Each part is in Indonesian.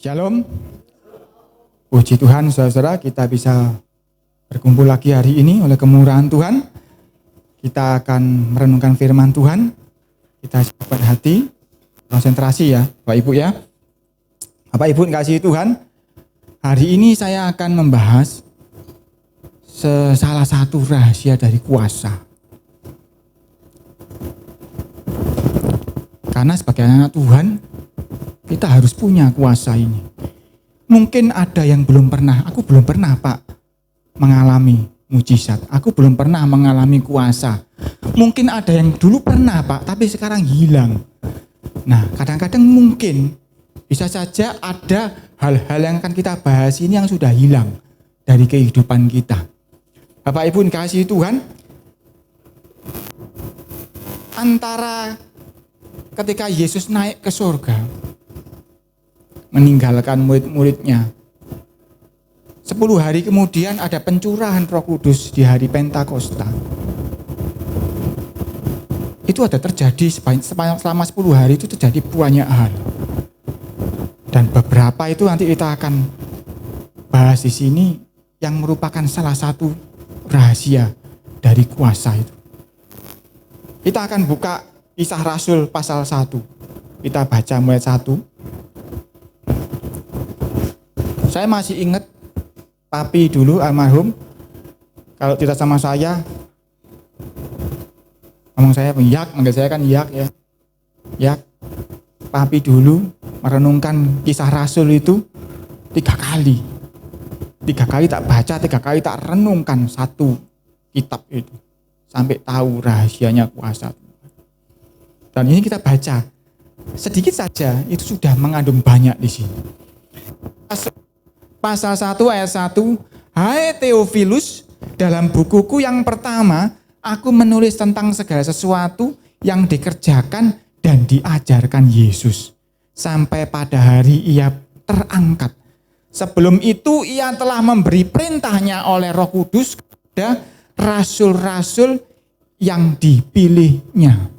Shalom. Puji Tuhan, saudara-saudara, kita bisa berkumpul lagi hari ini oleh kemurahan Tuhan. Kita akan merenungkan firman Tuhan. Kita siapkan hati, konsentrasi ya, Bapak Ibu ya. Bapak Ibu dikasihi Tuhan, hari ini saya akan membahas salah satu rahasia dari kuasa. Karena sebagai anak Tuhan, kita harus punya kuasa ini. Mungkin ada yang belum pernah, aku belum pernah Pak mengalami mujizat. Aku belum pernah mengalami kuasa. Mungkin ada yang dulu pernah Pak, tapi sekarang hilang. Nah, kadang-kadang mungkin bisa saja ada hal-hal yang akan kita bahas ini yang sudah hilang dari kehidupan kita. Bapak Ibu dikasihi Tuhan, antara ketika Yesus naik ke surga, meninggalkan murid-muridnya, 10 hari kemudian ada pencurahan Roh Kudus di hari Pentakosta. Itu ada terjadi selama 10 hari itu terjadi banyak hal. Dan beberapa itu nanti kita akan bahas di sini yang merupakan salah satu rahasia dari kuasa itu. Kita akan buka Kisah Rasul pasal 1. Kita baca mulai 1. Saya masih ingat papi dulu almarhum, kalau tidak sama saya, ngomong saya Yak, manggil saya kan Yak ya. Yak, papi dulu merenungkan Kisah Rasul itu 3 kali. 3 kali tak baca, 3 kali tak renungkan satu kitab itu. Sampai tahu rahasianya kuasa. Dan ini kita baca sedikit saja, itu sudah mengandung banyak di sini. Pasal 1 ayat 1, hai Theophilus, dalam bukuku yang pertama, aku menulis tentang segala sesuatu yang dikerjakan dan diajarkan Yesus. Sampai pada hari ia terangkat. Sebelum itu ia telah memberi perintahnya oleh Roh Kudus kepada rasul-rasul yang dipilihnya.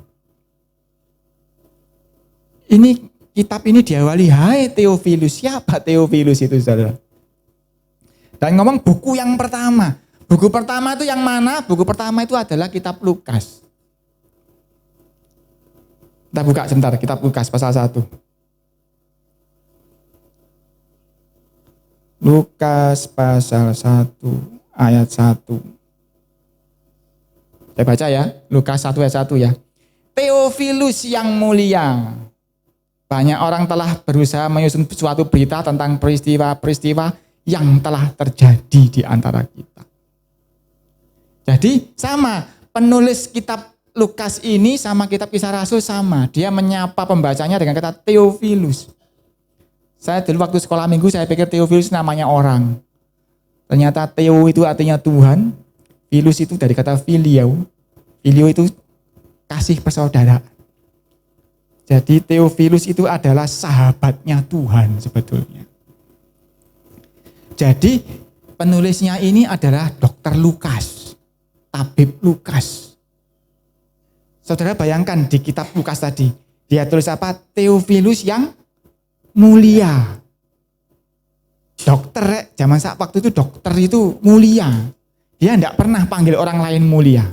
Kitab ini diawali, hai Theophilus. Siapa Theophilus itu, saudara? Dan ngomong buku yang pertama. Buku pertama itu yang mana? Buku pertama itu adalah kitab Lukas. Kita buka sebentar, kitab Lukas pasal 1. Lukas pasal 1 ayat 1. Saya baca ya, Lukas 1 ayat 1 ya. Theophilus yang mulia. Banyak orang telah berusaha menyusun suatu berita tentang peristiwa-peristiwa yang telah terjadi di antara kita. Jadi sama, penulis kitab Lukas ini sama kitab Kisah Rasul sama. Dia menyapa pembacanya dengan kata Theophilus. Saya dulu waktu sekolah minggu saya pikir Theophilus namanya orang. Ternyata Theo itu artinya Tuhan. Philus itu dari kata filio. Filio itu kasih persaudaraan. Jadi Theophilus itu adalah sahabatnya Tuhan sebetulnya. Jadi penulisnya ini adalah Dr. Lukas, tabib Lukas. Saudara bayangkan di kitab Lukas tadi, dia tulis apa? Theophilus yang mulia. Dokter, zaman saat waktu itu dokter itu mulia. Dia tidak pernah panggil orang lain mulia.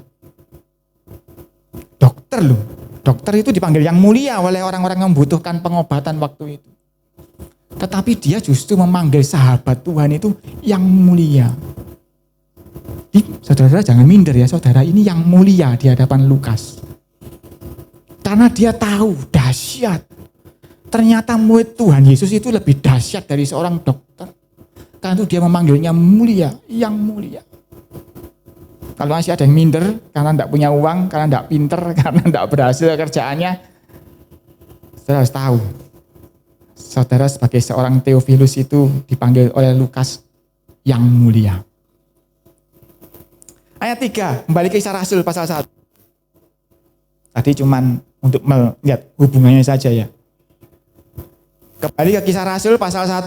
Dokter loh. Dokter itu dipanggil yang mulia oleh orang-orang yang membutuhkan pengobatan waktu itu. Tetapi dia justru memanggil sahabat Tuhan itu yang mulia. Saudara jangan minder ya, saudara ini yang mulia di hadapan Lukas. Karena dia tahu dahsyat. Ternyata murid Tuhan Yesus itu lebih dahsyat dari seorang dokter. Karena itu dia memanggilnya mulia, yang mulia. Kalau masih ada yang minder karena tidak punya uang, karena tidak pinter, karena tidak berhasil kerjaannya, saudara harus tahu. Saudara sebagai seorang Theophilus itu dipanggil oleh Lukas yang mulia. Ayat 3, kembali ke Kisah Rasul pasal 1. Tadi cuman untuk melihat hubungannya saja ya. Kembali ke Kisah Rasul pasal 1.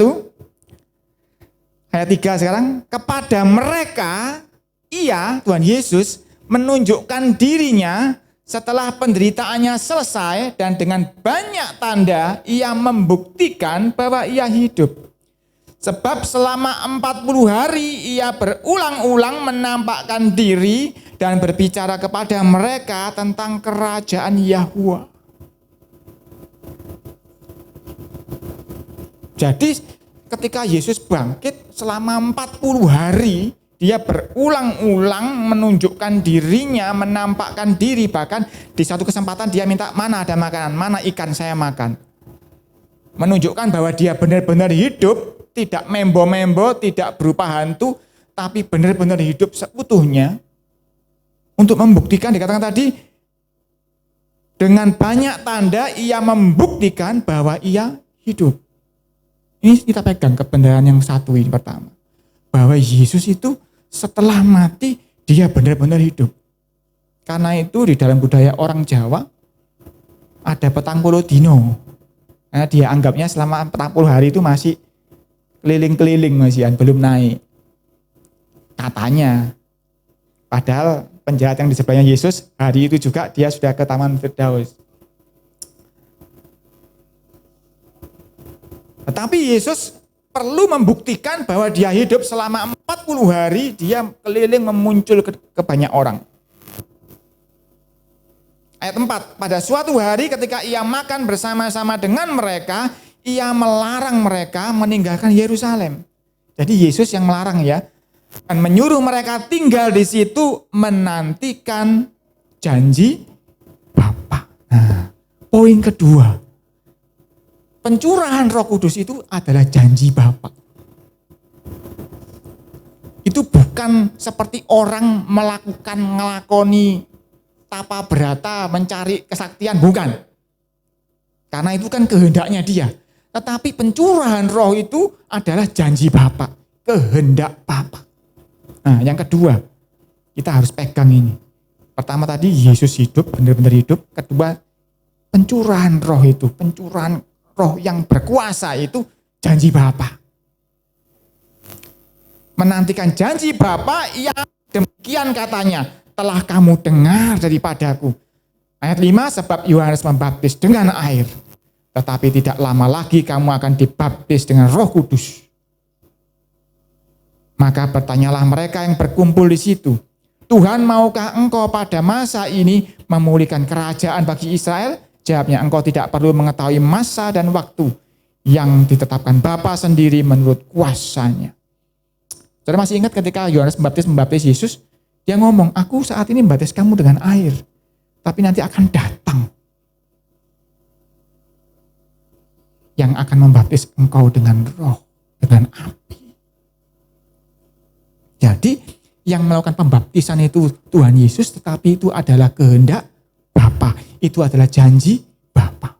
Ayat 3 sekarang. Kepada mereka, ia, Tuhan Yesus, menunjukkan dirinya setelah penderitaannya selesai dan dengan banyak tanda ia membuktikan bahwa ia hidup. Sebab selama 40 hari ia berulang-ulang menampakkan diri dan berbicara kepada mereka tentang kerajaan Yahwa. Jadi ketika Yesus bangkit selama 40 hari, dia berulang-ulang menunjukkan dirinya, menampakkan diri. Bahkan di satu kesempatan dia minta, mana ada makanan, mana ikan saya makan. Menunjukkan bahwa dia benar-benar hidup, tidak membo-membo, tidak berupa hantu, tapi benar-benar hidup seutuhnya. Untuk membuktikan, dikatakan tadi, dengan banyak tanda ia membuktikan bahwa ia hidup. Ini kita pegang kebenaran yang satu ini pertama. Bahwa Yesus itu setelah mati, dia benar-benar hidup. Karena itu di dalam budaya orang Jawa, ada petang puluh dino. Karena dia anggapnya selama 40 hari itu masih keliling-keliling masihan, belum naik. Katanya. Padahal penjahat yang di sebelahnya Yesus, hari itu juga dia sudah ke Taman Firdaus. Tetapi Yesus perlu membuktikan bahwa dia hidup selama 40 hari, dia keliling memuncul ke banyak orang. Ayat 4, pada suatu hari ketika ia makan bersama-sama dengan mereka, ia melarang mereka meninggalkan Yerusalem. Jadi Yesus yang melarang ya, dan menyuruh mereka tinggal di situ menantikan janji Bapa. Nah, poin kedua, pencurahan Roh Kudus itu adalah janji Bapa. Itu bukan seperti orang ngelakoni tapa berata, mencari kesaktian, bukan. Karena itu kan kehendaknya dia. Tetapi pencurahan roh itu adalah janji Bapa, kehendak Bapa. Nah, yang kedua, kita harus pegang ini. Pertama tadi Yesus hidup, benar-benar hidup. Kedua, pencurahan roh itu, pencurahan roh yang berkuasa itu janji Bapa. Menantikan janji Bapa yang demikian katanya, telah kamu dengar daripadaku. Ayat 5, sebab Yohanes membaptis dengan air. Tetapi tidak lama lagi kamu akan dibaptis dengan Roh Kudus. Maka bertanyalah mereka yang berkumpul di situ, Tuhan, maukah engkau pada masa ini memulihkan kerajaan bagi Israel? Jawabnya, engkau tidak perlu mengetahui masa dan waktu yang ditetapkan Bapa sendiri menurut kuasanya. Saudara masih ingat ketika Yohanes membaptis Yesus, dia ngomong, aku saat ini membaptis kamu dengan air, tapi nanti akan datang yang akan membaptis engkau dengan roh, dengan api. Jadi yang melakukan pembaptisan itu Tuhan Yesus, tetapi itu adalah kehendak Bapa. Itu adalah janji Bapa.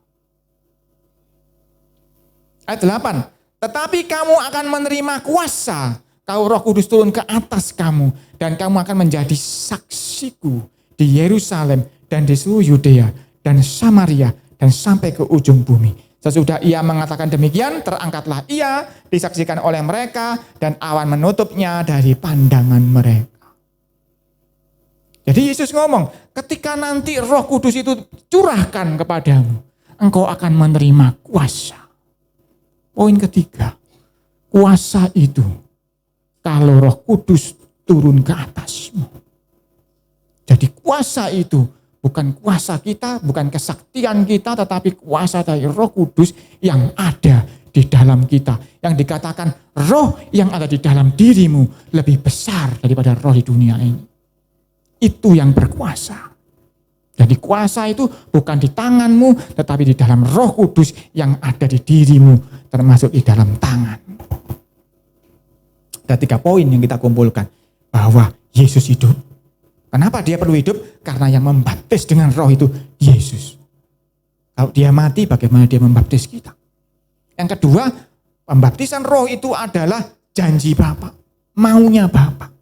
Ayat 8, tetapi kamu akan menerima kuasa, kau Roh Kudus turun ke atas kamu, dan kamu akan menjadi saksiku di Yerusalem dan di seluruh Yudea dan Samaria dan sampai ke ujung bumi. Sesudah ia mengatakan demikian, terangkatlah ia, disaksikan oleh mereka, dan awan menutupnya dari pandangan mereka. Jadi Yesus ngomong, ketika nanti Roh Kudus itu curahkan kepadamu, engkau akan menerima kuasa. Poin ketiga, kuasa itu kalau Roh Kudus turun ke atasmu. Jadi kuasa itu bukan kuasa kita, bukan kesaktian kita, tetapi kuasa dari Roh Kudus yang ada di dalam kita. Yang dikatakan roh yang ada di dalam dirimu lebih besar daripada roh di dunia ini. Itu yang berkuasa. Jadi kuasa itu bukan di tanganmu, tetapi di dalam Roh Kudus yang ada di dirimu, termasuk di dalam tangan. Ada 3 poin yang kita kumpulkan. Bahwa Yesus hidup. Kenapa dia perlu hidup? Karena yang membaptis dengan roh itu Yesus. Kalau dia mati, bagaimana dia membaptis kita? Yang kedua, pembaptisan roh itu adalah janji Bapa, maunya Bapa.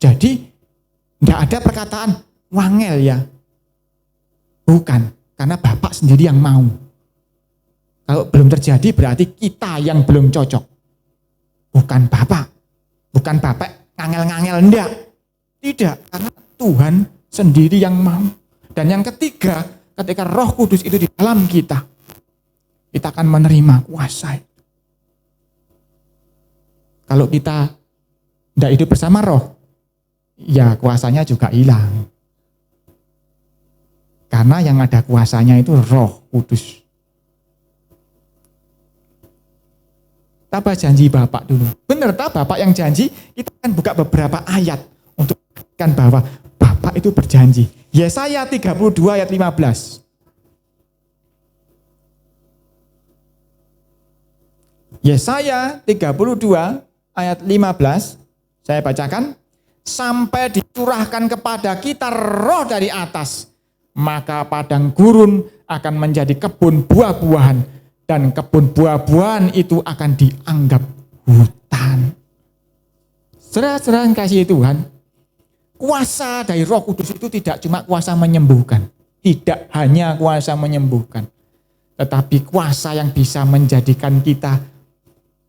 Jadi, tidak ada perkataan wangel ya. Bukan, karena Bapa sendiri yang mau. Kalau belum terjadi berarti kita yang belum cocok. Bukan Bapa, bukan Bapak ngangel-ngangel, enggak. Tidak, karena Tuhan sendiri yang mau. Dan yang ketiga, ketika Roh Kudus itu di dalam kita akan menerima kuasa. Kalau kita tidak hidup bersama Roh, ya kuasanya juga hilang. Karena yang ada kuasanya itu Roh Kudus. Apa janji Bapak dulu? Benar tak Bapak yang janji? Kita akan buka beberapa ayat untuk mengatakan bahwa Bapak itu berjanji. Yesaya 32 ayat 15. Yesaya 32 ayat 15. Saya bacakan. Sampai dicurahkan kepada kita roh dari atas, maka padang gurun akan menjadi kebun buah-buahan, dan kebun buah-buahan itu akan dianggap hutan. Saudara-saudara yang kasih Tuhan, kuasa dari Roh Kudus itu tidak cuma kuasa menyembuhkan, tidak hanya kuasa menyembuhkan, tetapi kuasa yang bisa menjadikan kita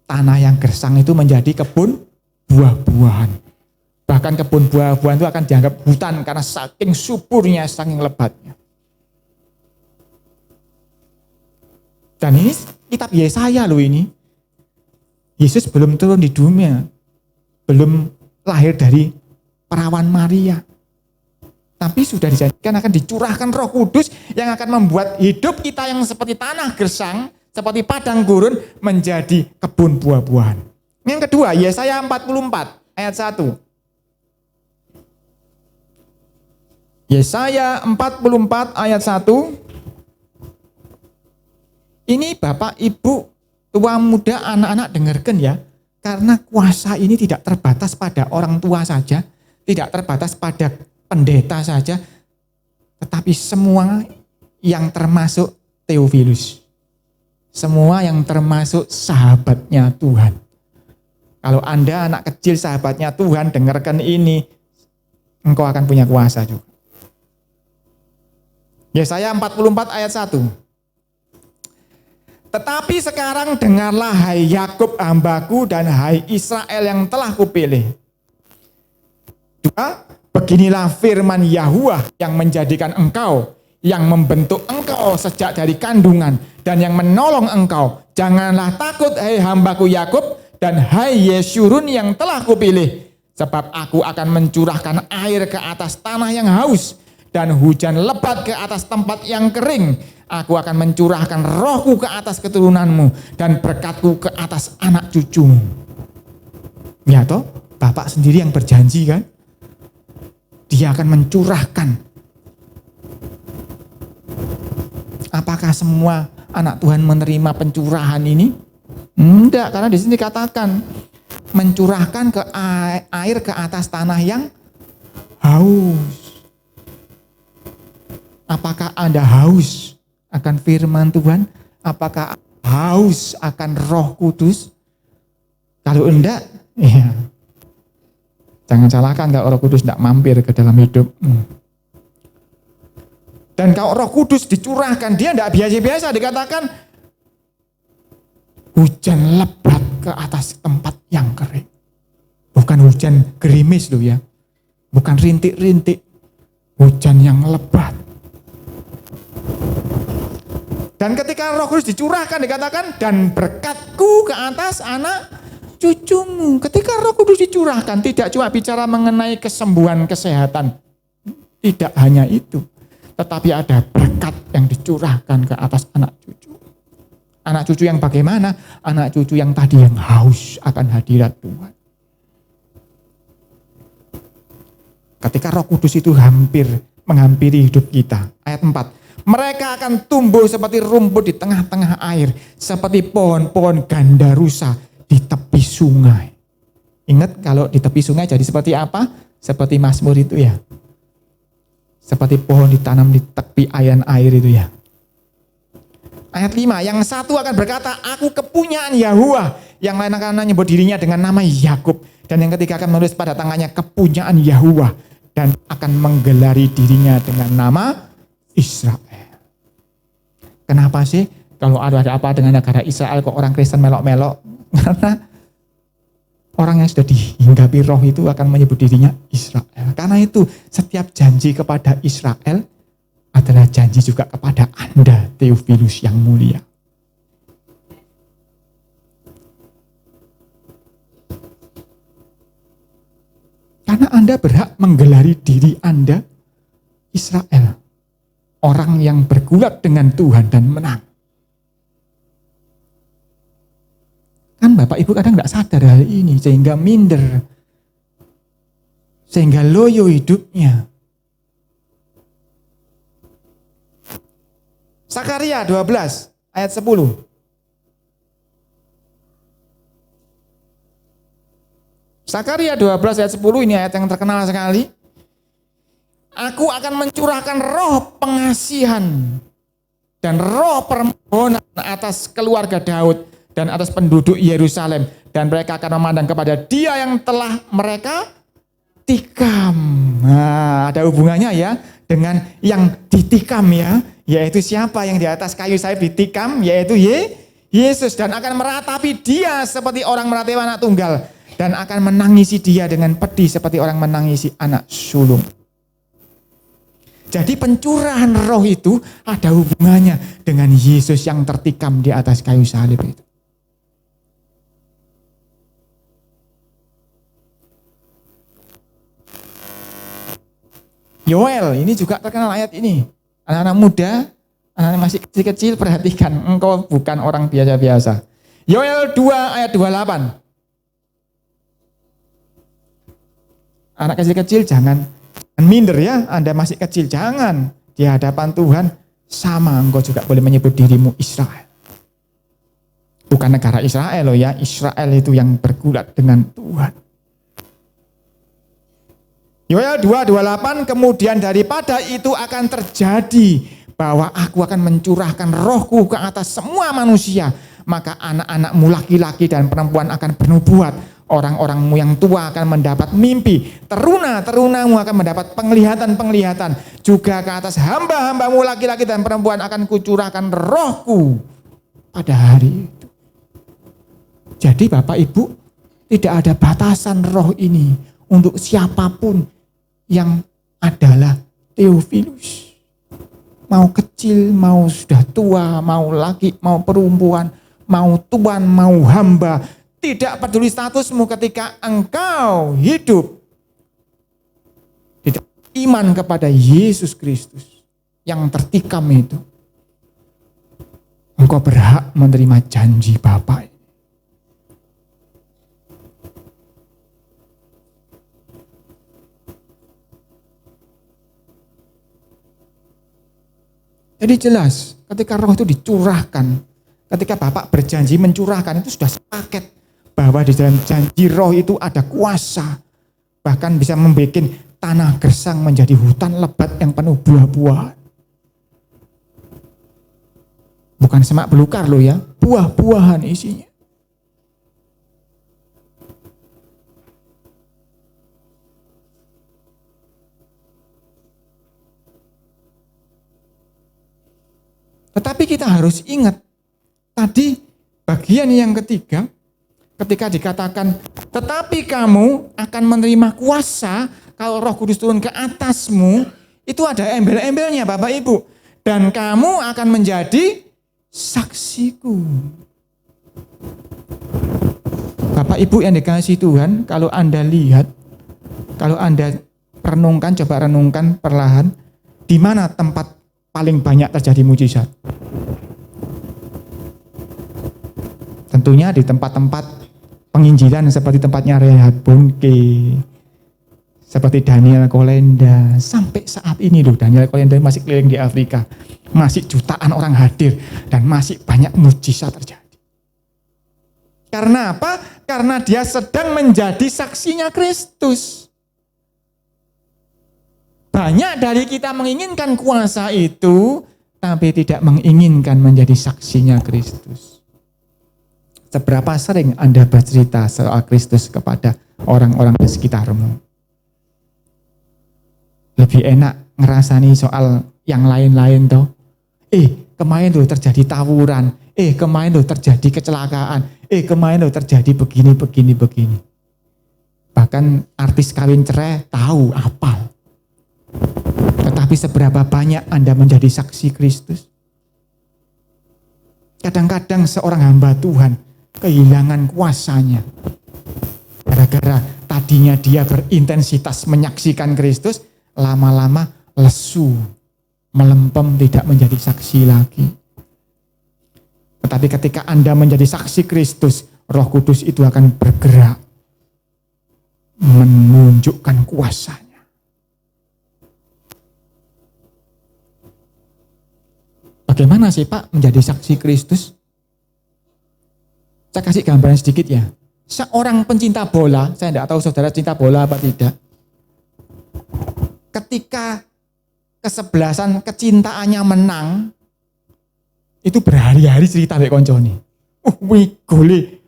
tanah yang gersang itu menjadi kebun buah-buahan. Bahkan kebun buah-buahan itu akan dianggap hutan karena saking suburnya, saking lebatnya. Dan ini kitab Yesaya loh ini. Yesus belum turun di dunia. Belum lahir dari perawan Maria. Tapi sudah dijanjikan akan dicurahkan Roh Kudus yang akan membuat hidup kita yang seperti tanah gersang, seperti padang gurun menjadi kebun buah-buahan. Yang kedua, Yesaya 44 ayat 1. Yesaya 44 ayat 1. Ini Bapak, Ibu, tua, muda, anak-anak dengarkan ya. Karena kuasa ini tidak terbatas pada orang tua saja, tidak terbatas pada pendeta saja, tetapi semua yang termasuk Theophilus. Semua yang termasuk sahabatnya Tuhan. Kalau Anda anak kecil sahabatnya Tuhan, dengarkan ini, engkau akan punya kuasa juga. Yesaya 44 ayat 1. Tetapi sekarang dengarlah hai Yakub hambaku dan hai Israel yang telah kupilih. Dua, beginilah firman Yahuwah yang menjadikan engkau, yang membentuk engkau sejak dari kandungan dan yang menolong engkau. Janganlah takut hai hambaku Yakub dan hai Yeshurun yang telah kupilih. Sebab aku akan mencurahkan air ke atas tanah yang haus dan hujan lebat ke atas tempat yang kering. Aku akan mencurahkan rohku ke atas keturunanmu dan berkatku ke atas anak cucumu. Ya toh, Bapak sendiri yang berjanji kan? Dia akan mencurahkan. Apakah semua anak Tuhan menerima pencurahan ini? Enggak, karena di sini dikatakan mencurahkan ke air ke atas tanah yang haus. Apakah Anda haus akan firman Tuhan? Apakah haus akan Roh Kudus? Kalau enggak, ya jangan salahkan kalau Roh Kudus tidak mampir ke dalam hidupmu. Dan kalau Roh Kudus dicurahkan, dia tidak biasa-biasa, dikatakan hujan lebat ke atas tempat yang kering. Bukan hujan gerimis loh ya. Bukan rintik-rintik. Hujan yang lebat. Dan ketika Roh Kudus dicurahkan dikatakan dan berkatku ke atas anak cucumu. Ketika Roh Kudus dicurahkan tidak cuma bicara mengenai kesembuhan kesehatan. Tidak hanya itu. Tetapi ada berkat yang dicurahkan ke atas anak cucu. Anak cucu yang bagaimana? Anak cucu yang tadi yang haus akan hadirat Tuhan. Ketika Roh Kudus itu menghampiri hidup kita. Ayat 4. Mereka akan tumbuh seperti rumput di tengah-tengah air. Seperti pohon-pohon gandarusa di tepi sungai. Ingat kalau di tepi sungai jadi seperti apa? Seperti Mazmur itu ya. Seperti pohon ditanam di tepi ayan air itu ya. Ayat 5. Yang satu akan berkata, aku kepunyaan Yahuwah. Yang lain akan menyebut dirinya dengan nama Yakub. Dan yang ketiga akan menulis pada tangannya kepunyaan Yahuwah. Dan akan menggelari dirinya dengan nama Israel. Kenapa sih kalau ada apa dengan negara Israel kok orang Kristen melok-melok? Karena orang yang sudah dihinggapi roh itu akan menyebut dirinya Israel. Karena itu setiap janji kepada Israel adalah janji juga kepada Anda, Theophilus yang mulia. Karena Anda berhak menggelari diri Anda Israel, orang yang bergulat dengan Tuhan dan menang. Kan Bapak Ibu kadang nggak sadar hal ini, sehingga minder, sehingga loyo hidupnya. Sakaria 12 ayat 10. Sakaria 12 ayat 10, ini ayat yang terkenal sekali. Aku akan mencurahkan roh pengasihan dan roh permohonan atas keluarga Daud dan atas penduduk Yerusalem, dan mereka akan memandang kepada Dia yang telah mereka tikam. Nah, ada hubungannya ya dengan yang ditikam ya, yaitu siapa yang di atas kayu salib ditikam, yaitu Yesus, dan akan meratapi Dia seperti orang meratapi anak tunggal, dan akan menangisi Dia dengan pedih seperti orang menangisi anak sulung. Jadi pencurahan roh itu ada hubungannya dengan Yesus yang tertikam di atas kayu salib itu. Yoel, ini juga terkenal ayat ini. Anak-anak muda, anak-anak masih kecil-kecil, perhatikan, engkau bukan orang biasa-biasa. Yoel 2 ayat 28. Anak kecil-kecil jangan minder ya, Anda masih kecil, jangan. Di hadapan Tuhan sama, engkau juga boleh menyebut dirimu Israel. Bukan negara Israel loh ya, Israel itu yang bergulat dengan Tuhan. Yoel 2:28, kemudian daripada itu akan terjadi bahwa aku akan mencurahkan rohku ke atas semua manusia, maka anak-anakmu laki-laki dan perempuan akan bernubuat, orang-orangmu yang tua akan mendapat mimpi, teruna-terunamu akan mendapat penglihatan-penglihatan, juga ke atas hamba-hambamu laki-laki dan perempuan akan kucurahkan rohku pada hari itu. Jadi Bapak Ibu, tidak ada batasan roh ini untuk siapapun yang adalah Theophilus. Mau kecil, mau sudah tua, mau laki, mau perempuan, mau tuan, mau hamba. Tidak peduli statusmu ketika engkau hidup tidak iman kepada Yesus Kristus yang tertikam itu. Engkau berhak menerima janji Bapa. Jadi jelas ketika roh itu dicurahkan, ketika Bapak berjanji mencurahkan, itu sudah sepaket bahwa di dalam janji roh itu ada kuasa, bahkan bisa membuat tanah gersang menjadi hutan lebat yang penuh buah-buahan. Bukan semak belukar loh ya, buah-buahan isinya. Tetapi kita harus ingat, tadi bagian yang ketiga, ketika dikatakan, tetapi kamu akan menerima kuasa kalau Roh Kudus turun ke atasmu, itu ada embel-embelnya Bapak Ibu. Dan kamu akan menjadi saksiku. Bapak Ibu yang dikasihi Tuhan, kalau Anda lihat, kalau Anda renungkan, coba renungkan perlahan, di mana tempat paling banyak terjadi mujizat? Tentunya di tempat-tempat penginjilan seperti tempatnya Reinhard Bonnke, seperti Daniel Kolenda. Sampai saat ini loh, Daniel Kolenda masih keliling di Afrika, masih jutaan orang hadir dan masih banyak mujizat terjadi. Karena apa? Karena dia sedang menjadi saksinya Kristus. Banyak dari kita menginginkan kuasa itu, tapi tidak menginginkan menjadi saksinya Kristus. Seberapa sering Anda bercerita soal Kristus kepada orang-orang di sekitarmu? Lebih enak ngerasani soal yang lain-lain toh. Kemarin tuh terjadi tawuran. Kemarin tuh terjadi kecelakaan. Kemarin tuh terjadi begini. Bahkan artis kawin cerai tahu, apal. Tetapi Tapi seberapa banyak Anda menjadi saksi Kristus? Kadang-kadang seorang hamba Tuhan kehilangan kuasanya. Gara-gara tadinya dia berintensitas menyaksikan Kristus, lama-lama lesu, melempem, tidak menjadi saksi lagi. Tetapi ketika Anda menjadi saksi Kristus, Roh Kudus itu akan bergerak, menunjukkan kuasanya. Bagaimana sih Pak menjadi saksi Kristus? Saya kasih gambaran sedikit ya. Seorang pencinta bola, saya tidak tahu saudara cinta bola apa tidak. Ketika kesebelasan kecintaannya menang, itu berhari-hari cerita mbek koncone. Wih, gole.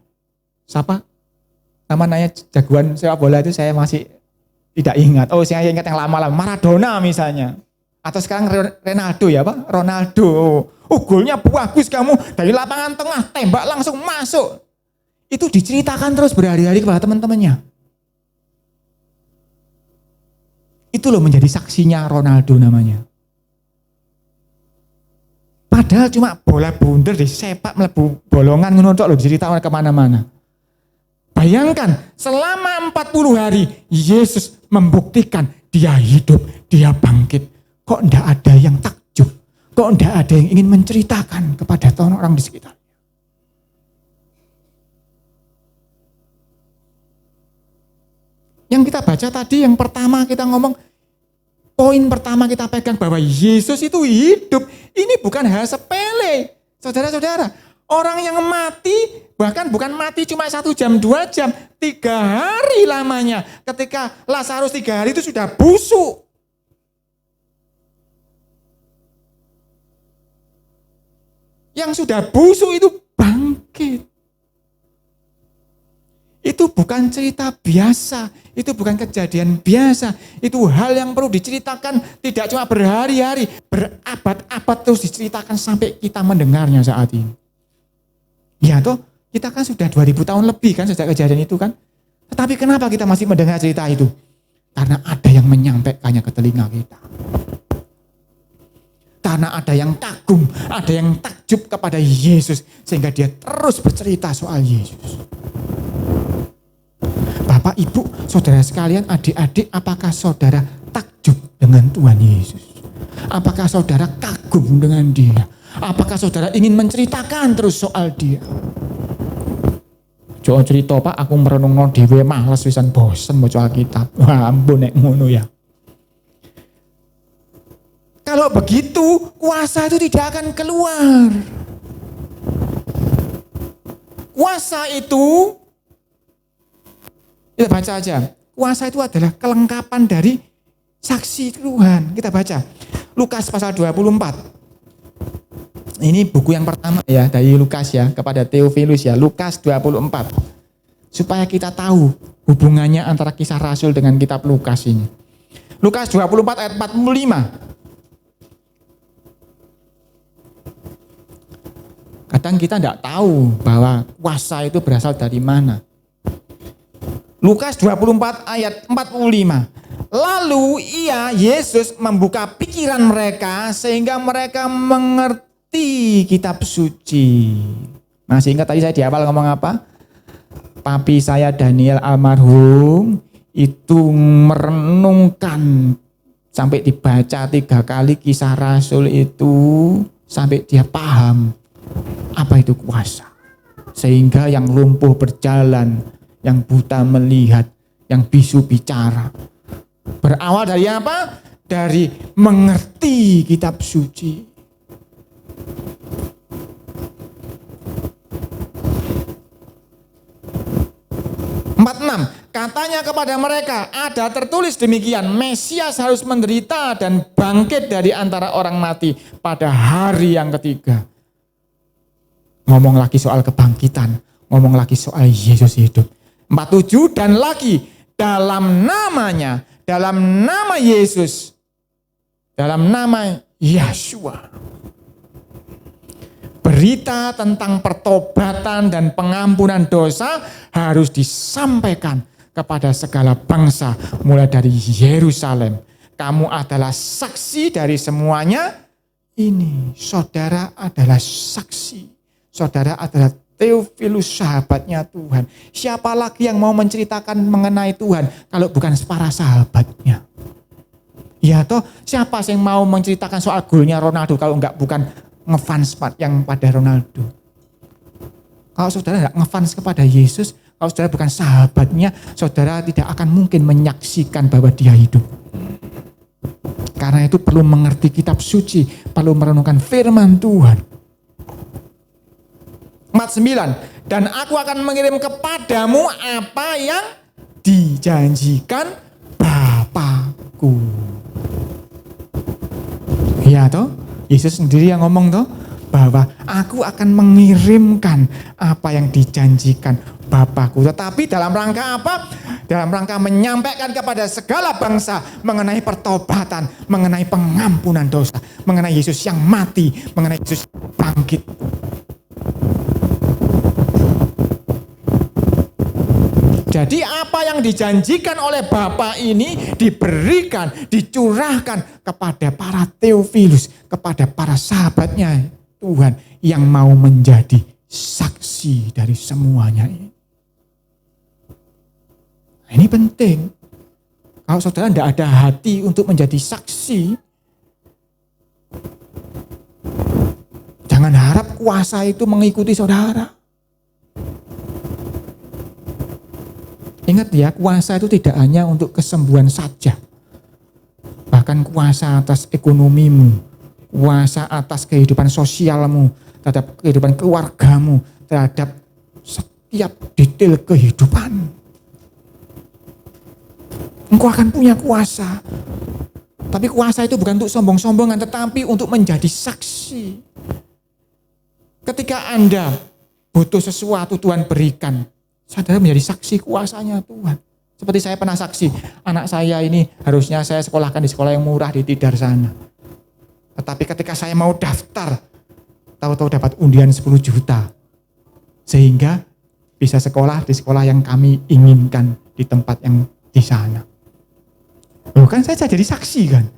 Siapa? Namanya jagoan sepak bola itu saya masih tidak ingat. Oh, saya ingat yang lama-lama. Maradona misalnya. Atau sekarang Ronaldo ya Pak? Ronaldo. Oh, golnya bagus kamu. Dari lapangan tengah, tembak langsung masuk. Itu diceritakan terus berhari-hari kepada teman-temannya. Itu loh menjadi saksinya Ronaldo namanya. Padahal cuma bola bundar disepak melebu bolongan ngono tok lho diceritakan kemana-mana. Bayangkan selama 40 hari Yesus membuktikan dia hidup, dia bangkit. Kok enggak ada yang takjub? Kok enggak ada yang ingin menceritakan kepada orang di sekitar? Yang kita baca tadi, yang pertama kita ngomong, poin pertama kita pegang bahwa Yesus itu hidup. Ini bukan hal sepele. Saudara-saudara, orang yang mati, bahkan bukan mati cuma 1 jam, 2 jam, 3 hari lamanya. Ketika Lazarus 3 hari itu sudah busuk. Yang sudah busuk itu bangkit. Itu bukan cerita biasa, itu bukan kejadian biasa. Itu hal yang perlu diceritakan tidak cuma berhari-hari, berabad-abad terus diceritakan sampai kita mendengarnya saat ini. Ya toh, kita kan sudah 2000 tahun lebih kan sejak kejadian itu kan. Tetapi kenapa kita masih mendengar cerita itu? Karena ada yang menyampaikannya ke telinga kita. Karena ada yang kagum, ada yang takjub kepada Yesus. Sehingga dia terus bercerita soal Yesus. Bapak, Ibu, saudara sekalian, adik-adik, apakah saudara takjub dengan Tuhan Yesus? Apakah saudara kagum dengan dia? Apakah saudara ingin menceritakan terus soal dia? Jangan cerita Pak, aku merenung dhewe males wisan bosen maca Alkitab. Wah, ampun nek ngono ya. Kalau begitu, kuasa itu tidak akan keluar. Kuasa itu, kita baca aja. Kuasa itu adalah kelengkapan dari saksi Tuhan. Kita baca. Lukas pasal 24. Ini buku yang pertama ya dari Lukas ya kepada Theophilus ya. Lukas 24. Supaya kita tahu hubungannya antara kisah Rasul dengan kitab Lukas ini. Lukas 24 ayat 45. Kadang kita tidak tahu bahwa kuasa itu berasal dari mana. Lukas 24 ayat 45. Lalu Yesus membuka pikiran mereka sehingga mereka mengerti kitab suci. Masih ingat tadi saya di awal ngomong apa? Papi saya Daniel almarhum itu merenungkan sampai dibaca 3 kali kisah Rasul itu sampai dia paham apa itu kuasa. Sehingga yang lumpuh berjalan, yang buta melihat, yang bisu bicara. Berawal dari apa? Dari mengerti kitab suci. 46. Katanya kepada mereka, ada tertulis demikian, Mesias harus menderita dan bangkit dari antara orang mati pada hari yang ketiga. Ngomong lagi soal kebangkitan, ngomong lagi soal Yesus hidup. 47 dan lagi dalam namanya, dalam nama Yesus, dalam nama Yeshua. Berita tentang pertobatan dan pengampunan dosa harus disampaikan kepada segala bangsa mulai dari Yerusalem. kamu adalah saksi dari semuanya ini. Saudara adalah saksi. Saudara adalah Theophilus, sahabatnya Tuhan. Siapa lagi yang mau menceritakan mengenai Tuhan kalau bukan para sahabatnya? Ya toh, siapa yang mau menceritakan soal golnya Ronaldo kalau bukan ngefans yang pada Ronaldo? Kalau saudara tidak ngefans kepada Yesus, kalau saudara bukan sahabatnya, saudara tidak akan mungkin menyaksikan bahwa dia hidup. Karena itu perlu mengerti kitab suci, perlu merenungkan firman Tuhan. Mat 9, dan aku akan mengirim kepadamu apa yang dijanjikan Bapakku. Ya toh, Yesus sendiri yang ngomong toh, bahwa aku akan mengirimkan apa yang dijanjikan Bapakku. Tetapi dalam rangka apa? Dalam rangka menyampaikan kepada segala bangsa mengenai pertobatan, mengenai pengampunan dosa, mengenai Yesus yang mati, mengenai Yesus yang bangkit. Jadi apa yang dijanjikan oleh Bapa ini diberikan, dicurahkan kepada para Theophilus, kepada para sahabatnya Tuhan yang mau menjadi saksi dari semuanya ini. Nah, ini penting. Kalau saudara tidak ada hati untuk menjadi saksi, jangan harap kuasa itu mengikuti saudara. Ingat ya, kuasa itu tidak hanya untuk kesembuhan saja. Bahkan kuasa atas ekonomimu, kuasa atas kehidupan sosialmu, terhadap kehidupan keluargamu, terhadap setiap detail kehidupan. Engkau akan punya kuasa. Tapi kuasa itu bukan untuk sombong-sombongan, tetapi untuk menjadi saksi. Ketika Anda butuh sesuatu Tuhan berikan, saudara menjadi saksi kuasanya Tuhan. Seperti saya pernah saksi, anak saya ini harusnya saya sekolahkan di sekolah yang murah di Tidar sana. Tetapi ketika saya mau daftar, tahu-tahu dapat undian 10 juta. Sehingga bisa sekolah di sekolah yang kami inginkan di tempat yang di sana. Loh kan saya jadi saksi kan.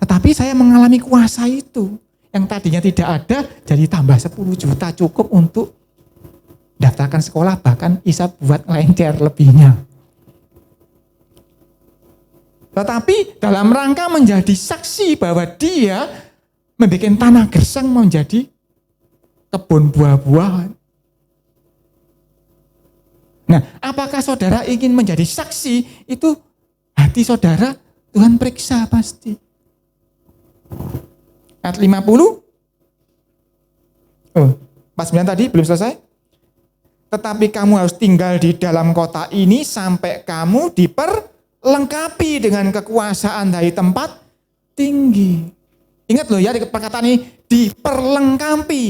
Tetapi saya mengalami kuasa itu. Yang tadinya tidak ada, jadi tambah 10 juta cukup untuk daftarkan sekolah, bahkan bisa buat lencer lebihnya. Tetapi dalam rangka menjadi saksi bahwa dia membuat tanah gersang menjadi kebun buah-buahan. Nah, apakah saudara ingin menjadi saksi? Itu hati saudara Tuhan periksa pasti. Ayat 50. 49 tadi belum selesai. Tetapi kamu harus tinggal di dalam kota ini sampai kamu diperlengkapi dengan kekuasaan dari tempat tinggi. Ingat loh ya, di perkataan ini diperlengkapi.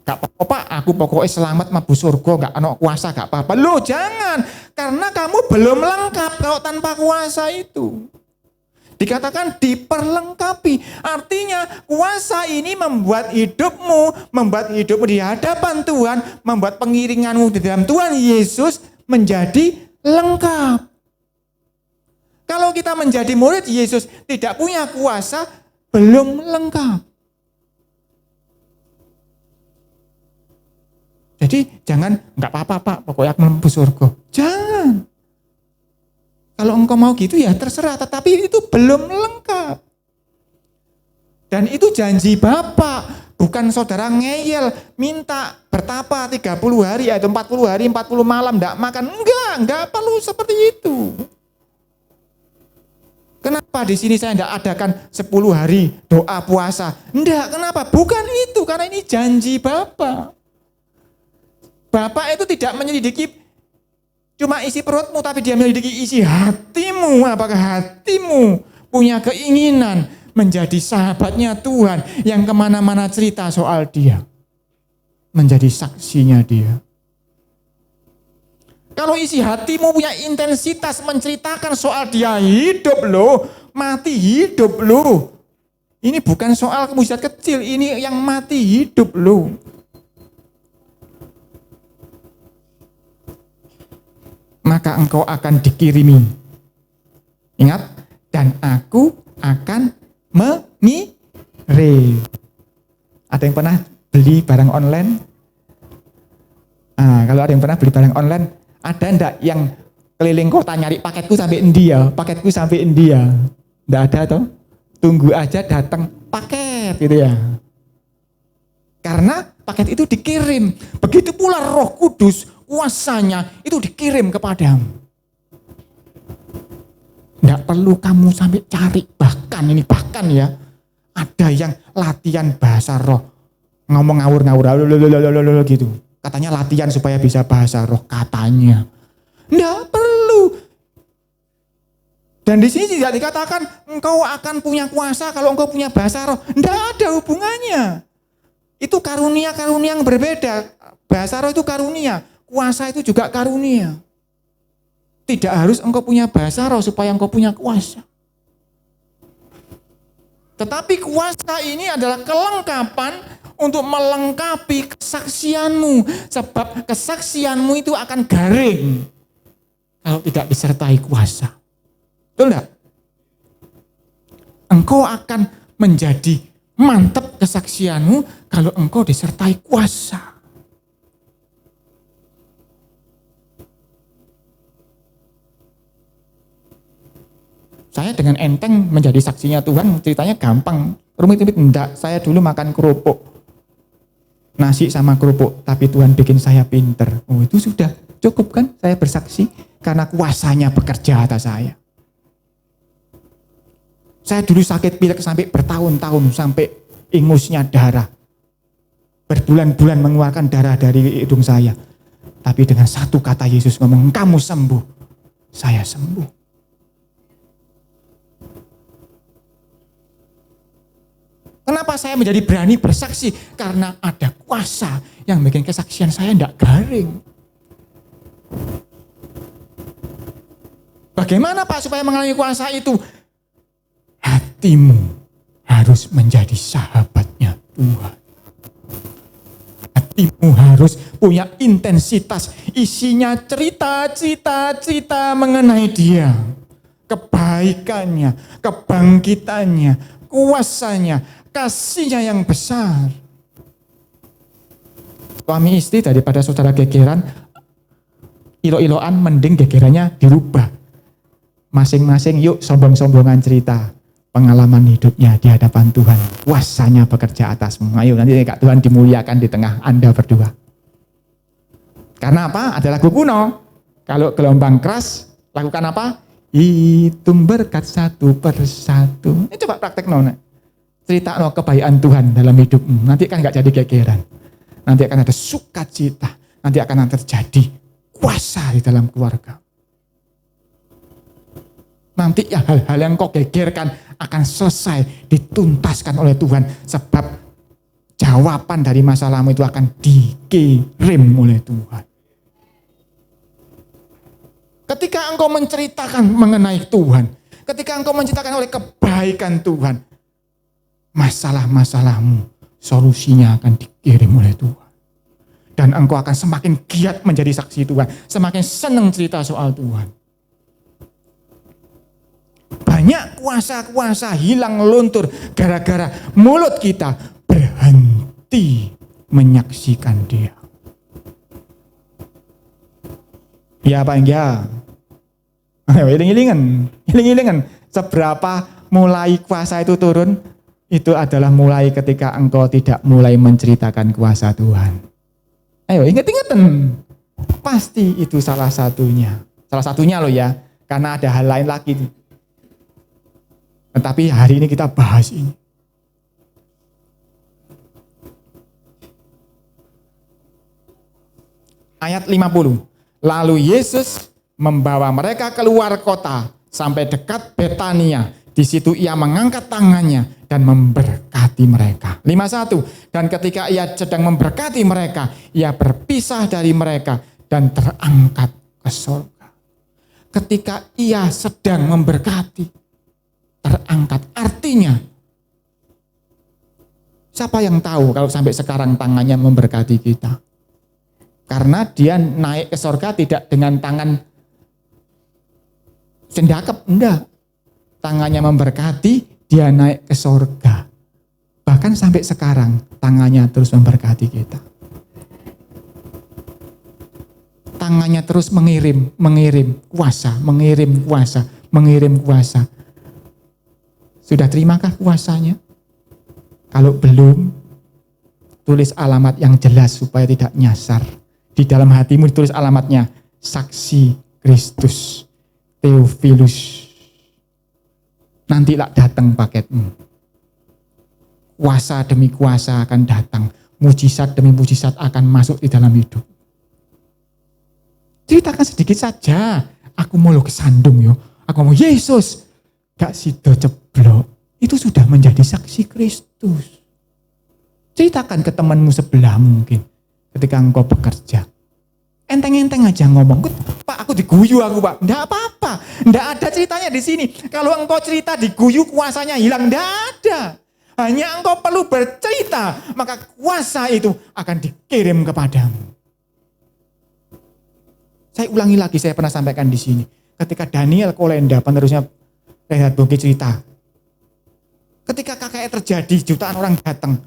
Gak apa-apa, aku pokoknya selamat mabu surga, gak ada kuasa, gak apa-apa. Loh jangan, karena kamu belum lengkap kalau tanpa kuasa itu. Dikatakan diperlengkapi, artinya kuasa ini membuat hidupmu di hadapan Tuhan, membuat pengiringanmu di dalam Tuhan Yesus menjadi lengkap. Kalau kita menjadi murid Yesus tidak punya kuasa, belum lengkap. Jadi jangan, enggak apa-apa Pak, pokoknya aku mau surga. Jangan. Kalau engkau mau gitu ya terserah, tetapi itu belum lengkap. Dan itu janji Bapa, bukan saudara ngeyel, minta bertapa 30 hari atau 40 hari, 40 malam enggak makan. Enggak perlu seperti itu. Kenapa di sini saya enggak adakan 10 hari doa puasa? Enggak, kenapa? Bukan itu, karena ini janji Bapa. Bapa itu tidak menyelidiki cuma isi perutmu, tapi dia menyelidiki isi hatimu. Apakah hatimu punya keinginan menjadi sahabatnya Tuhan yang kemana-mana cerita soal dia, menjadi saksinya dia. Kalau isi hatimu punya intensitas menceritakan soal dia hidup loh, mati hidup loh. Ini bukan soal mujizat kecil, ini yang mati hidup loh. Maka engkau akan dikirimi. Ingat, dan aku akan mengirim. Ada yang pernah beli barang online? Kalau ada yang pernah beli barang online, ada enggak yang keliling kota nyari paketku sampai India, paketku sampai India? Enggak ada toh? Tunggu aja datang paket gitu ya. Karena paket itu dikirim. Begitu pula Roh Kudus, kuasanya itu dikirim kepadamu. Enggak perlu kamu sampai cari, bahkan ya, ada yang latihan bahasa roh, ngomong ngawur-ngawur gitu. Katanya latihan supaya bisa bahasa roh, katanya. Enggak perlu. Dan di sini tidak dikatakan engkau akan punya kuasa kalau engkau punya bahasa roh. Enggak ada hubungannya. Itu karunia-karunia yang berbeda. Bahasa roh itu karunia, kuasa itu juga karunia. Tidak harus engkau punya bahasa roh supaya engkau punya kuasa. Tetapi kuasa ini adalah kelengkapan untuk melengkapi kesaksianmu. Sebab kesaksianmu itu akan garing kalau tidak disertai kuasa. Betul enggak? Engkau akan menjadi mantap kesaksianmu kalau engkau disertai kuasa. Saya dengan enteng menjadi saksinya Tuhan, ceritanya gampang. Rumit-rumit enggak, saya dulu makan kerupuk. Nasi sama kerupuk, tapi Tuhan bikin saya pinter. Oh, itu sudah cukup kan saya bersaksi karena kuasanya bekerja atas saya. Saya dulu sakit pilek sampai bertahun-tahun, sampai ingusnya darah. Berbulan-bulan mengeluarkan darah dari hidung saya. Tapi dengan satu kata Yesus ngomong, kamu sembuh. Saya sembuh. Kenapa saya menjadi berani bersaksi? Karena ada kuasa yang bikin kesaksian saya tidak garing. Bagaimana Pak supaya mengalami kuasa itu? Hatimu harus menjadi sahabatnya Tuhan. Hatimu harus punya intensitas. Isinya cerita mengenai Dia. Kebaikannya, kebangkitannya, kuasanya, kasihnya yang besar. Suami istri daripada saudara gegeran, ilo-iloan mending gegerannya dirubah. Masing-masing yuk sombong-sombongan cerita pengalaman hidupnya di hadapan Tuhan. Kuasanya bekerja atasmu. Ayo nanti Tuhan dimuliakan di tengah Anda berdua. Karena apa? Ada lagu kuno. Kalau gelombang keras, lakukan apa? Hitung berkat satu persatu. Ini coba praktek nona. Cerita kebaikan Tuhan dalam hidupmu. Nanti kan gak jadi gegeran. Nanti akan ada sukacita. Nanti akan terjadi kuasa di dalam keluarga. Nanti ya hal-hal yang kau gegerkan akan selesai, dituntaskan oleh Tuhan. Sebab jawaban dari masalahmu itu akan dikirim oleh Tuhan. Ketika engkau menceritakan mengenai Tuhan, ketika engkau menceritakan oleh kebaikan Tuhan, masalah-masalahmu, solusinya akan dikirim oleh Tuhan. Dan engkau akan semakin giat menjadi saksi Tuhan, semakin senang cerita soal Tuhan. Banyak kuasa-kuasa hilang luntur gara-gara mulut kita berhenti menyaksikan Dia. Ya Pak Engga, iling-ilingan, seberapa mulai kuasa itu turun, itu adalah mulai ketika engkau tidak mulai menceritakan kuasa Tuhan. Ayo ingat-ingatan. Pasti itu salah satunya. Salah satunya loh ya. Karena ada hal lain lagi. Tetapi hari ini kita bahas ini. Ayat 50. Lalu Yesus membawa mereka keluar kota sampai dekat Betania. Di situ ia mengangkat tangannya dan memberkati mereka. 51. Dan ketika ia sedang memberkati mereka, ia berpisah dari mereka dan terangkat ke surga. Ketika ia sedang memberkati, terangkat. Artinya, siapa yang tahu kalau sampai sekarang tangannya memberkati kita? Karena dia naik ke surga tidak dengan tangan sendakep, enggak. tangannya memberkati, dia naik ke surga. Bahkan sampai sekarang tangannya terus memberkati kita. Tangannya terus mengirim kuasa. Sudah terimakah kuasanya? Kalau belum, tulis alamat yang jelas supaya tidak nyasar. Di dalam hatimu ditulis alamatnya, saksi Kristus, Theophilus. Nantilah datang paketmu. Kuasa demi kuasa akan datang. Mujizat demi mujizat akan masuk di dalam hidup. Ceritakan sedikit saja. Aku mau lo kesandung yo. Aku mau Yesus. Gak sido ceblok. Itu sudah menjadi saksi Kristus. Ceritakan ke temanmu sebelah mungkin. Ketika engkau bekerja. Enteng-enteng aja ngomong. Pak, aku diguyu aku, Pak. Enggak apa-apa. Enggak ada ceritanya di sini. Kalau engkau cerita diguyu, kuasanya hilang. Enggak ada. Hanya engkau perlu bercerita. Maka kuasa itu akan dikirim kepadamu. Saya ulangi lagi, saya pernah sampaikan di sini. Ketika Daniel Kolenda, penerusnya Reinhard Bonnke cerita. Ketika KKR terjadi, jutaan orang datang.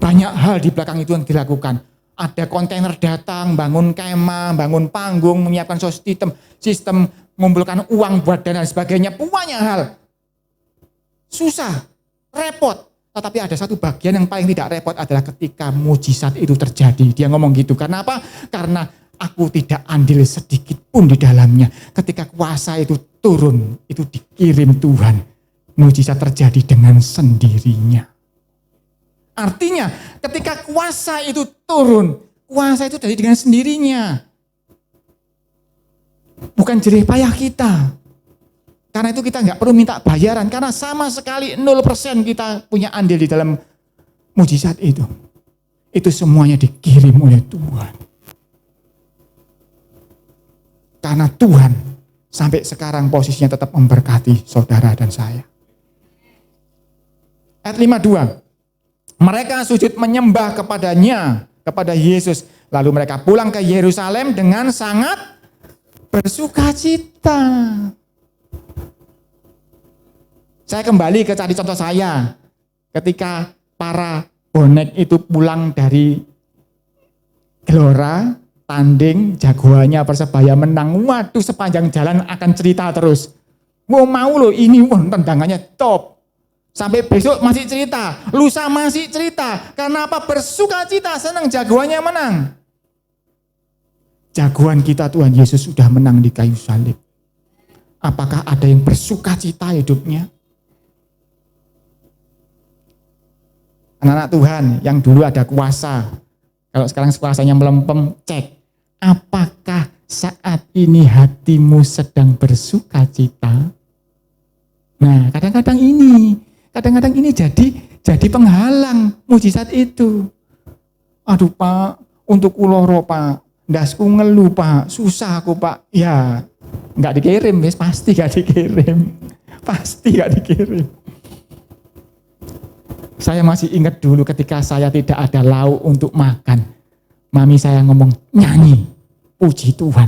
Banyak hal di belakang itu yang dilakukan. Ada kontainer datang, bangun kemah, bangun panggung, menyiapkan sistem mengumpulkan uang buat dan sebagainya. Banyak hal. Susah, repot. Tetapi ada satu bagian yang paling tidak repot adalah ketika mujizat itu terjadi. Dia ngomong gitu. Karena apa? Karena aku tidak andil sedikit pun di dalamnya. Ketika kuasa itu turun, itu dikirim Tuhan. Mujizat terjadi dengan sendirinya. Artinya ketika kuasa itu turun, kuasa itu terjadi dengan sendirinya. Bukan jerih payah kita. Karena itu kita nggak perlu minta bayaran. Karena sama sekali 0% kita punya andil di dalam mujizat itu. Itu semuanya dikirim oleh Tuhan. Karena Tuhan sampai sekarang posisinya tetap memberkati saudara dan saya. Ayat 52. Mereka sujud menyembah kepadanya, kepada Yesus. Lalu mereka pulang ke Yerusalem dengan sangat bersukacita. Saya kembali ke cari contoh saya. Ketika para bonek itu pulang dari Gelora, tanding, jagoannya Persebaya menang. Waduh, sepanjang jalan akan cerita terus. Mau loh ini, tendangannya top. Sampai besok masih cerita, lusa masih cerita. Karena apa? Bersukacita, senang jagoannya menang. Jagoan kita Tuhan Yesus sudah menang di kayu salib. Apakah ada yang bersukacita hidupnya? Anak-anak Tuhan yang dulu ada kuasa, kalau sekarang kuasanya melempem, cek. Apakah saat ini hatimu sedang bersukacita? Nah, kadang-kadang ini jadi penghalang mujizat itu. Aduh Pak, untuk uloro Pak, ndasku ngeluh Pak, susah aku Pak. Ya, nggak dikirim, pasti nggak dikirim. Pasti nggak dikirim. Saya masih ingat dulu ketika saya tidak ada lauk untuk makan. Mami saya ngomong, nyanyi, puji Tuhan,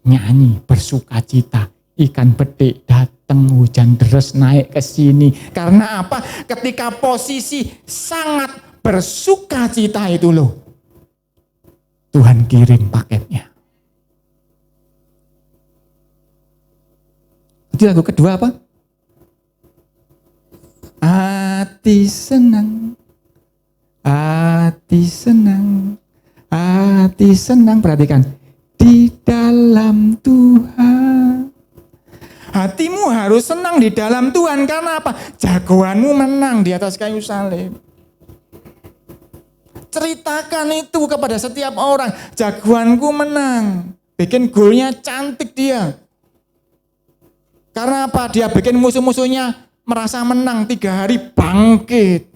nyanyi, bersukacita. Ikan bedik datang, hujan deras naik ke sini. Karena apa? Ketika posisi sangat bersukacita itu loh, Tuhan kirim paketnya. Itu lagu kedua apa? Hati senang, hati senang, hati senang. Perhatikan, di dalam Tuhan. Hatimu harus senang di dalam Tuhan. Karena apa? Jagoanmu menang di atas kayu salib. Ceritakan itu kepada setiap orang. Jagoanku menang. Bikin golnya cantik dia. Karena apa? Dia bikin musuh-musuhnya merasa menang. 3 hari bangkit.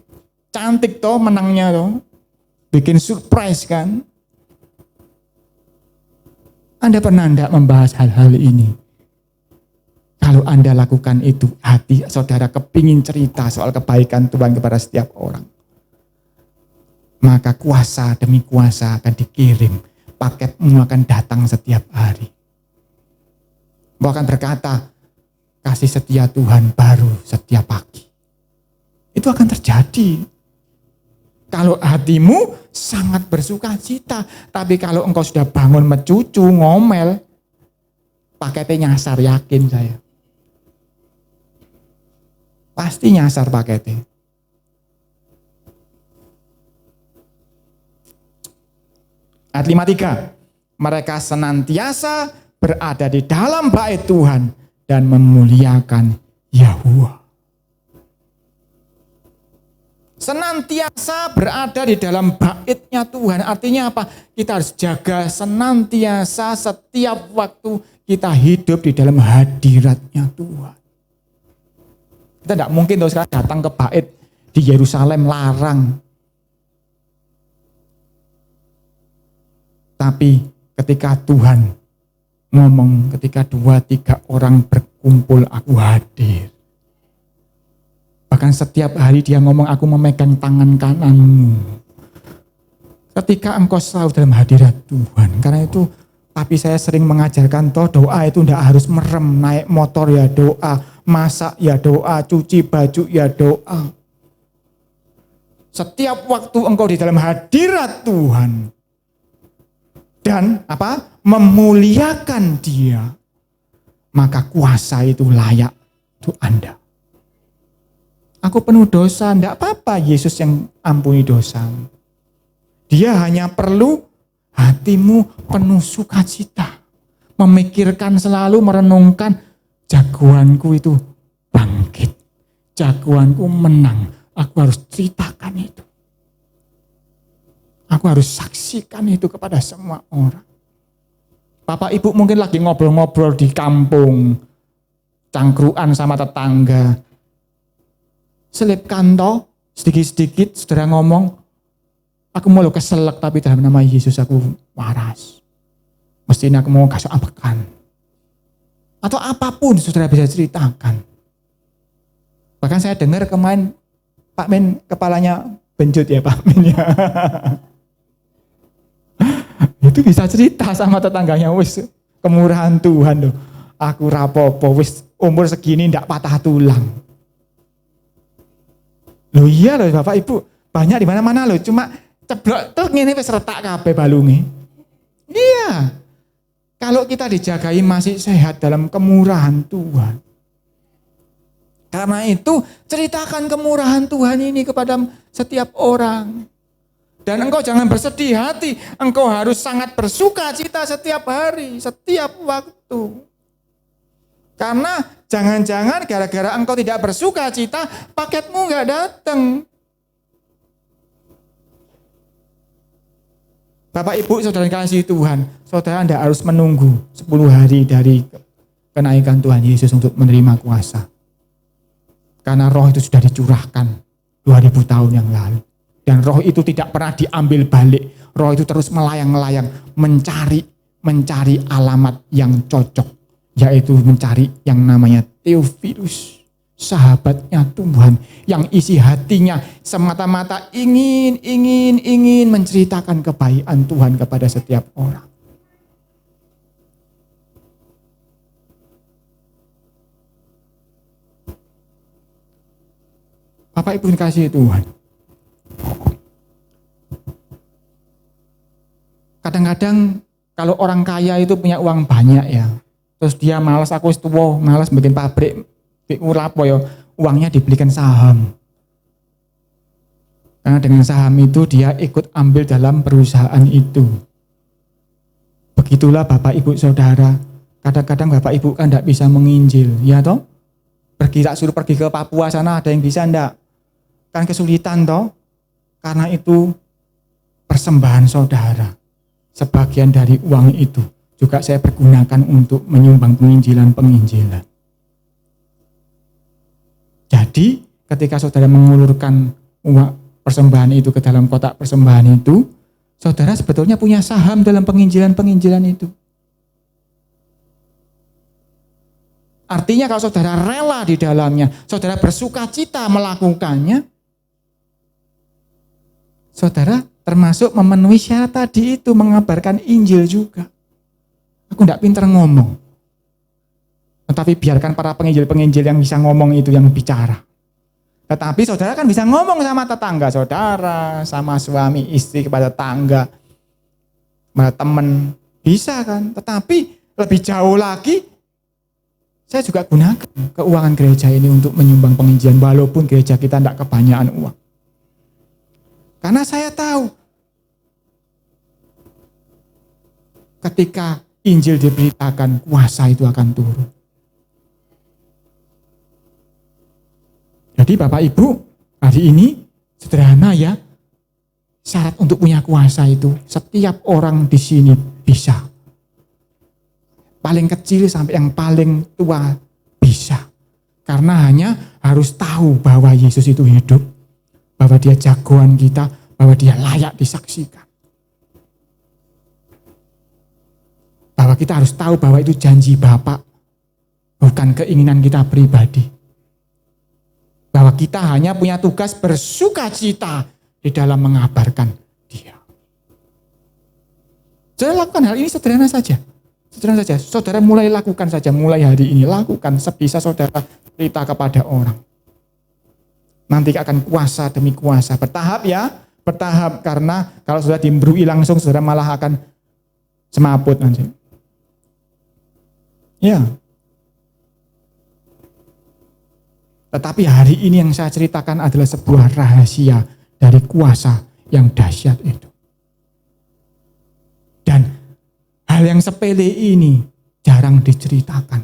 Cantik toh menangnya toh. Bikin surprise kan. Anda pernah enggak membahas hal-hal ini? Kalau Anda lakukan itu, hati saudara kepingin cerita soal kebaikan Tuhan kepada setiap orang. Maka kuasa demi kuasa akan dikirim. Paketmu akan datang setiap hari. Mau akan berkata, kasih setia Tuhan baru setiap pagi. Itu akan terjadi. Kalau hatimu sangat bersuka cita, tapi kalau engkau sudah bangun mecucu, ngomel, paketnya nyasar, yakin saya. Pasti nyasar paketnya. Ayat 53. Mereka senantiasa berada di dalam bait Tuhan dan memuliakan Yahuwah. Senantiasa berada di dalam baitnya Tuhan. Artinya apa? Kita harus jaga senantiasa setiap waktu kita hidup di dalam hadiratnya Tuhan. Kita tidak mungkin terus datang ke bait di Yerusalem, larang. Tapi ketika Tuhan ngomong, ketika 2-3 orang berkumpul, aku hadir. Bahkan setiap hari dia ngomong, aku memegang tangan kananmu. Ketika engkau selalu dalam hadirat Tuhan. Karena itu papi saya sering mengajarkan, doa itu tidak harus merem. Naik motor ya doa, masak ya doa, cuci baju ya doa. Setiap waktu engkau di dalam hadirat Tuhan. Dan memuliakan dia. Maka kuasa itu layak untuk Anda. Aku penuh dosa, tidak apa-apa Yesus yang ampuni dosa. Dia hanya perlu hatimu penuh sukacita. Memikirkan selalu, merenungkan, jagoanku itu bangkit. Jagoanku menang. Aku harus ceritakan itu. Aku harus saksikan itu kepada semua orang. Bapak ibu mungkin lagi ngobrol-ngobrol di kampung. Cangkruan sama tetangga. Selipkan toh, sedikit-sedikit saudara ngomong, aku mau lo keselak tapi dalam nama Yesus aku waras. Mestinya aku mau kasih ambekan. Atau apapun saudara bisa ceritakan. Bahkan saya dengar kemarin Pak Men kepalanya benjut ya Pak Men ya. Itu bisa cerita sama tetangganya, wis kemurahan Tuhan loh. Aku rapopo, wis umur segini ndak patah tulang. Loh iya loh Bapak Ibu, banyak di mana-mana loh, cuma ceblok tuh ngene wis retak kabeh balunge. Iya. Kalau kita dijagai masih sehat dalam kemurahan Tuhan. Karena itu ceritakan kemurahan Tuhan ini kepada setiap orang. Dan engkau jangan bersedih hati, engkau harus sangat bersuka cita setiap hari, setiap waktu. Karena jangan-jangan gara-gara engkau tidak bersuka cita, paketmu nggak datang. Bapak Ibu saudara kasih Tuhan, saudara tidak harus menunggu 10 hari dari kenaikan Tuhan Yesus untuk menerima kuasa. Karena roh itu sudah dicurahkan 2000 tahun yang lalu. Dan roh itu tidak pernah diambil balik. Roh itu terus melayang-layang, mencari alamat yang cocok. Yaitu mencari yang namanya Theophilus, sahabatnya Tuhan, yang isi hatinya semata-mata ingin menceritakan kebaikan Tuhan kepada setiap orang. Bapak Ibu dikasihi Tuhan. Kadang-kadang kalau orang kaya itu punya uang banyak ya. Terus dia malas, aku tua, malas bikin pabrik, uangnya dibelikan saham. Karena dengan saham itu dia ikut ambil dalam perusahaan itu. Begitulah Bapak Ibu Saudara. Kadang-kadang Bapak Ibu kan tidak bisa menginjil, ya toh? Suruh pergi ke Papua sana, ada yang bisa enggak? Kan kesulitan toh? Karena itu persembahan saudara. Sebagian dari uang itu juga saya pergunakan untuk menyumbang penginjilan. Jadi ketika saudara mengulurkan uang persembahan itu ke dalam kotak persembahan itu, saudara sebetulnya punya saham dalam penginjilan itu. Artinya kalau saudara rela di dalamnya, saudara bersuka cita melakukannya, saudara termasuk memenuhi syarat tadi itu, mengabarkan Injil juga. Aku tidak pintar ngomong. Tetapi biarkan para penginjil-penginjil yang bisa ngomong itu yang bicara. Tetapi saudara kan bisa ngomong sama tetangga saudara, sama suami istri, kepada tangga, kepada teman, bisa kan. Tetapi lebih jauh lagi, saya juga gunakan keuangan gereja ini untuk menyumbang penginjilan, walaupun gereja kita tidak kebanyakan uang. Karena saya tahu, ketika Injil diberitakan, kuasa itu akan turun. Jadi Bapak Ibu, hari ini sederhana ya, syarat untuk punya kuasa itu setiap orang di sini bisa. Paling kecil sampai yang paling tua bisa. Karena hanya harus tahu bahwa Yesus itu hidup, bahwa dia jagoan kita, bahwa dia layak disaksikan. Bahwa kita harus tahu bahwa itu janji Bapa, bukan keinginan kita pribadi. Bahwa kita hanya punya tugas bersukacita di dalam mengabarkan Dia. Saudara lakukan hal ini sederhana saja. Sederhana saja. Saudara mulai lakukan saja, mulai hari ini lakukan sebisa saudara cerita kepada orang. Nanti akan kuasa demi kuasa, bertahap ya, bertahap, karena kalau sudah dimbrui langsung saudara malah akan semaput nanti. Ya. Tetapi hari ini yang saya ceritakan adalah sebuah rahasia dari kuasa yang dahsyat itu. Dan hal yang sepele ini jarang diceritakan.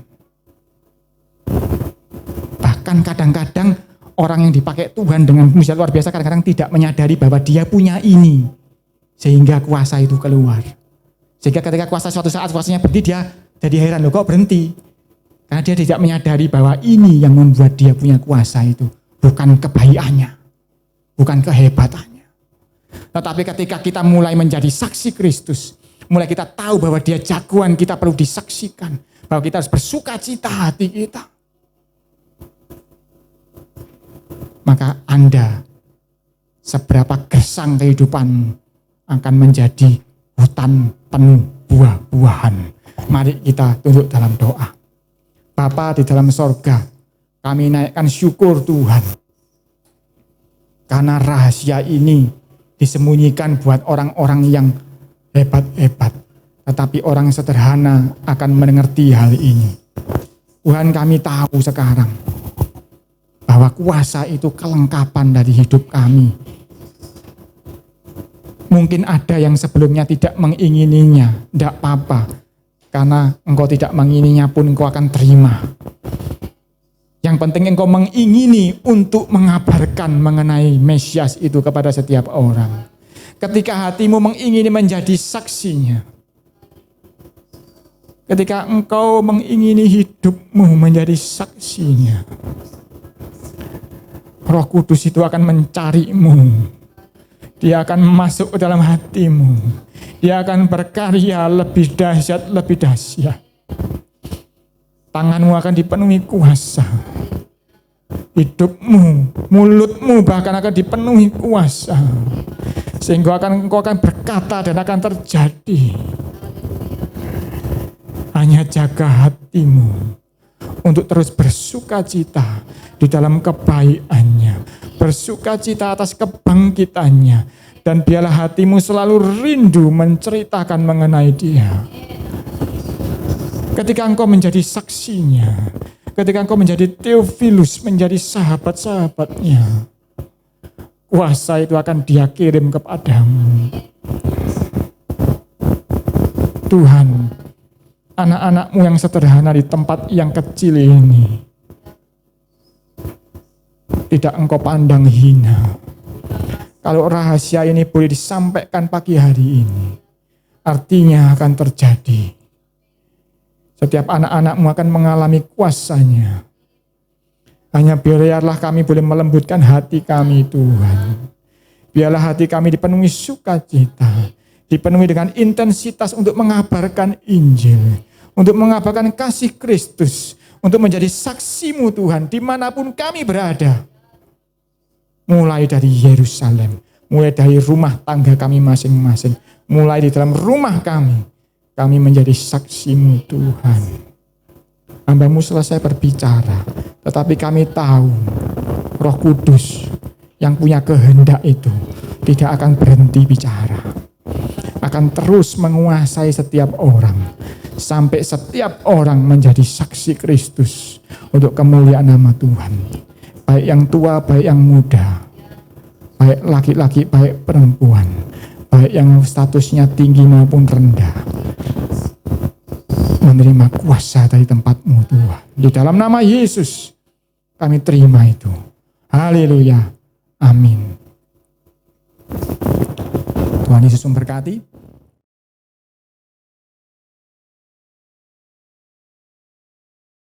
Bahkan kadang-kadang orang yang dipakai Tuhan dengan mujizat luar biasa kadang-kadang tidak menyadari bahwa dia punya ini. Sehingga kuasa itu keluar. Sehingga ketika kuasa suatu saat kuasanya berhenti, dia jadi heran, loh kok berhenti? Karena dia tidak menyadari bahwa ini yang membuat dia punya kuasa itu. Bukan kebaikannya, bukan kehebatannya. Tetapi ketika kita mulai menjadi saksi Kristus, mulai kita tahu bahwa dia jagoan, kita perlu disaksikan. Bahwa kita harus bersukacita hati kita. Maka Anda, seberapa gersang kehidupan akan menjadi hutan penuh buah-buahan. Mari kita tunduk dalam doa. Bapa di dalam sorga, kami naikkan syukur Tuhan. Karena rahasia ini disembunyikan buat orang-orang yang hebat-hebat. Tetapi orang sederhana akan mengerti hal ini. Tuhan, kami tahu sekarang bahwa kuasa itu kelengkapan dari hidup kami. Mungkin ada yang sebelumnya tidak mengingininya, tidak apa-apa. Karena engkau tidak mengingininya pun engkau akan terima. Yang penting engkau mengingini untuk mengabarkan mengenai Mesias itu kepada setiap orang. Ketika hatimu mengingini menjadi saksinya. Ketika engkau mengingini hidupmu menjadi saksinya. Roh Kudus itu akan mencarimu. Dia akan masuk ke dalam hatimu. Dia akan berkarya lebih dahsyat, lebih dahsyat. Tanganmu akan dipenuhi kuasa. Hidupmu, mulutmu bahkan akan dipenuhi kuasa. Sehingga engkau akan berkata dan akan terjadi. Hanya jaga hatimu untuk terus bersukacita di dalam kebaikannya. Bersukacita atas kebangkitannya. Dan biarlah hatimu selalu rindu menceritakan mengenai Dia. Ketika engkau menjadi saksinya, ketika engkau menjadi Theophilus, menjadi sahabat-sahabatnya, kuasa itu akan Dia kirim kepadamu. Tuhan, anak-anakmu yang sederhana di tempat yang kecil ini, tidak engkau pandang hina. Kalau rahasia ini boleh disampaikan pagi hari ini, artinya akan terjadi. Setiap anak-anakmu akan mengalami kuasanya. Hanya biarlah kami boleh melembutkan hati kami, Tuhan. Biarlah hati kami dipenuhi sukacita, dipenuhi dengan intensitas untuk mengabarkan Injil, untuk mengabarkan kasih Kristus, untuk menjadi saksi-Mu Tuhan, dimanapun kami berada. Mulai dari Yerusalem, mulai dari rumah tangga kami masing-masing, mulai di dalam rumah kami menjadi saksi-Mu Tuhan. Hamba-Mu selesai berbicara, tetapi kami tahu Roh Kudus yang punya kehendak itu tidak akan berhenti bicara, akan terus menguasai setiap orang, sampai setiap orang menjadi saksi Kristus untuk kemuliaan nama Tuhan. Baik yang tua, baik yang muda, baik laki-laki, baik perempuan, baik yang statusnya tinggi maupun rendah, menerima kuasa dari tempat-Mu Tuhan. Di dalam nama Yesus kami terima itu. Haleluya. Amin. Tuhan Yesus memberkati.